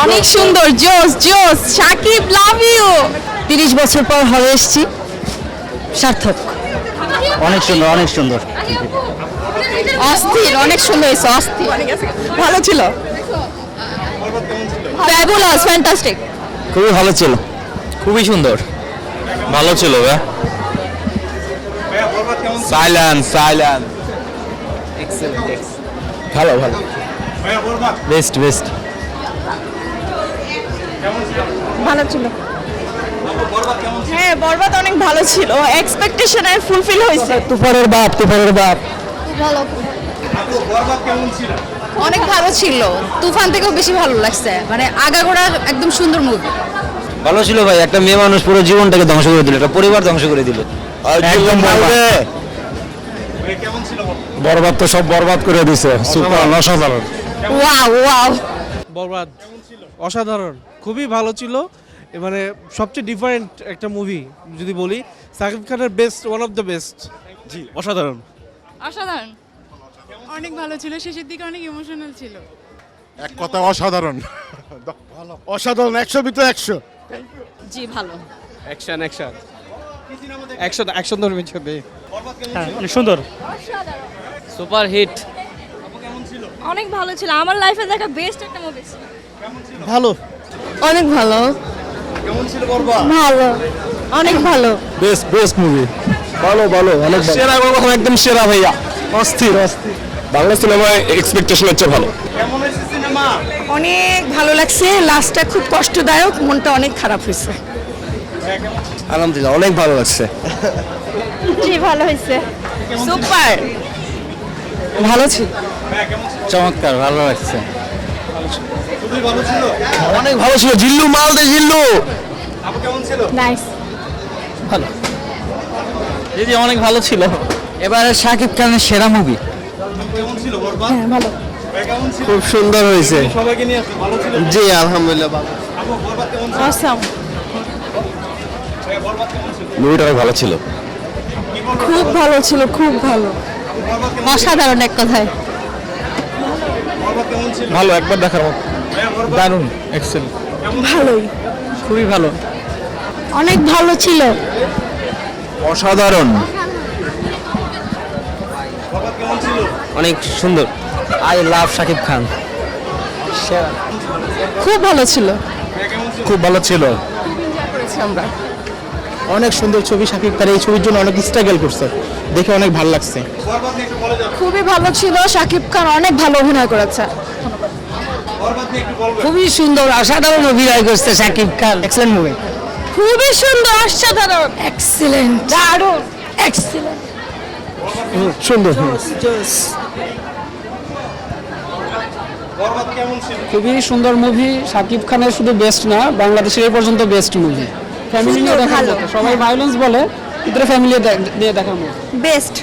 অনেক সুন্দর, জোস জোস। Shakib, love you. 30 বছর পর হলে এসেছি, সার্থক। অনেক সুন্দর, অনেক সুন্দর। অস্থির, অনেক সুন্দর হয়েছে, অস্থির। ভালো ছিল, ফ্যাবুলাস, ফ্যান্টাস্টিক। খুবই ভালো ছিল, খুবই সুন্দর, ভালো ছিল। সাইলেন্স সাইলেন্স, ভালো ভালো, বেস্ট বেস্ট। ভালো ছিল। হ্যাঁ, বরবাদ অনেক ভালো ছিল, এক্সপেকটেশনের ফুলফিল হয়েছে। তুফানের বাপ, তুফানের বাপ। ভালো, অনেক ভালো ছিল। তুফান থেকেও বেশি ভালো লাগছে, মানে আগাগোড়া একদম সুন্দর মুভি। ভালো ছিল ভাই, একটা মেয়ে মানুষ পুরো জীবনটাকে ধ্বংস করে দিল, একটা পরিবার ধ্বংস করে দিল। একদম বরবাদ তো সব বরবাদ করে দিছে, সুপার অসাধারণ। Wow wow. বরবাদ অসাধারণ, খুবই ভালো ছিল। মানে সবচেয়ে ডিফারেন্ট একটা মুভি যদি বলি, সাকিব খানের best, one of the best. জি, অসাধারণ। অসাধারণ, অনেক ভালো ছিল, শেষের দিকে অনেক ইমোশনাল ছিল। এক কথা অসাধারণ, অসাধারণ, 100 ভিতরে 100। জি ভালো। অ্যাকশন অ্যাকশন অ্যাকশন অ্যাকশন ধর্মী ছবি। হ্যাঁ, অনেক সুন্দর, সুপার হিট। অনেক ভালো ছিল, আমার লাইফে দেখা বেস্ট একটা মুভি ছিল। ভালো, অনেক ভালো। ভালো, অনেক ভালো। বেস্ট বেস্ট মুভি, ভালো ভালো, অনেক সেরা, একদম সেরা ভাইয়া, অস্থির অস্থির। বাংলা সিনেমায় এক্সপেকটেশনের চেয়ে ভালো। অনেক ভালো লাগছে। লাস্টটা খুব কষ্টদায়ক, মনটা অনেক খারাপ হয়েছে। আলহামদুলিল্লাহ, অনেক ভালো লাগছে। জি ভালো হয়েছে, সুপার। ভালো ছিল, চমৎকার, ভালো লাগছে, অনেক ভালো ছিল। জিল্লু মাল দে জিল্লু, নাইস। ভালো। দিদি অনেক ভালো ছিল। এবারে শাকিব খানের সেরা মুভি। হ্যাঁ ভালো। খুব সুন্দর হয়েছে। জি আলহামদুলিল্লাহ ভালো। অসাম। মুভিটা অনেক ভালো ছিল, খুব ভালো ছিল, খুব ভালো। অসাধারণ এক কথায়। ভালো, একবার দেখার মতো, দারুণ, এক্সেলেন্ট, ভালোই, খুবই ভালো, অনেক ভালো ছিল। অসাধারণ, অনেক সুন্দর। I love Shakib Khan. খুব ভালো ছিল, খুব ভালো ছিল, করেছি আমরা। অনেক সুন্দর ছবি। শাকিব খান এই ছবির জন্য অনেক স্ট্রাগল করছে, দেখে অনেক ভালো লাগছে। খুবই ভালো ছিল, শাকিব খান অনেক ভালো অভিনয় করেছে। খুবই সুন্দর, অসাধারণ অভিনয় করছে শাকিব খান। Excellent movie. খুবই সুন্দর, অসাধারণ, এক্সিলেন্ট, দারুণ, এক্সিলেন্ট, সুন্দর। খুবই সুন্দর মুভি। শাকিব খানের শুধু বেস্ট না, বাংলাদেশের এই পর্যন্ত বেস্ট মুভি। ফ্যামিলি নিয়ে দেখার মতো। সবাই ভায়োলেন্স বলে, কিন্তু ফ্যামিলি দিয়ে দেখার মতো। বেস্ট।